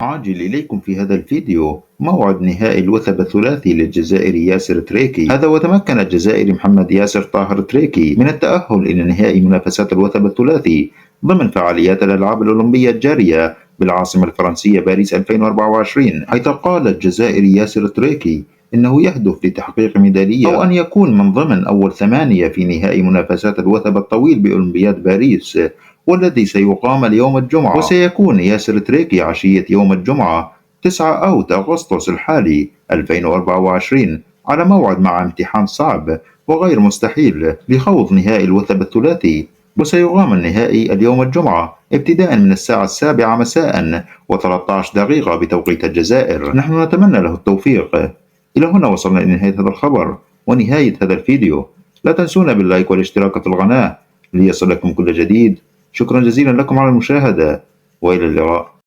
عاجل إليكم في هذا الفيديو موعد نهائي الوثب الثلاثي للجزائري ياسر تريكي. هذا وتمكن الجزائري محمد ياسر طاهر تريكي من التأهل إلى نهائي منافسات الوثب الثلاثي ضمن فعاليات الألعاب الأولمبية الجارية بالعاصمة الفرنسية باريس 2024، حيث قال الجزائري ياسر تريكي إنه يهدف لتحقيق ميدالية أو أن يكون من ضمن أول 8 في نهائي منافسات الوثب الطويل بأولمبياد باريس، والذي سيقام اليوم الجمعة. وسيكون ياسر تريكي عشية يوم الجمعة 9 أوت أغسطس الحالي 2024 على موعد مع امتحان صعب وغير مستحيل لخوض نهائي الوثب الثلاثي، وسيقام النهائي اليوم الجمعة ابتداء من الساعة 7 مساء و13 دقيقة بتوقيت الجزائر. نحن نتمنى له التوفيق. إلى هنا وصلنا إلى نهاية هذا الخبر ونهاية هذا الفيديو. لا تنسونا باللايك والاشتراك في القناة ليصلكم كل جديد. شكرا جزيلا لكم على المشاهدة، وإلى اللقاء.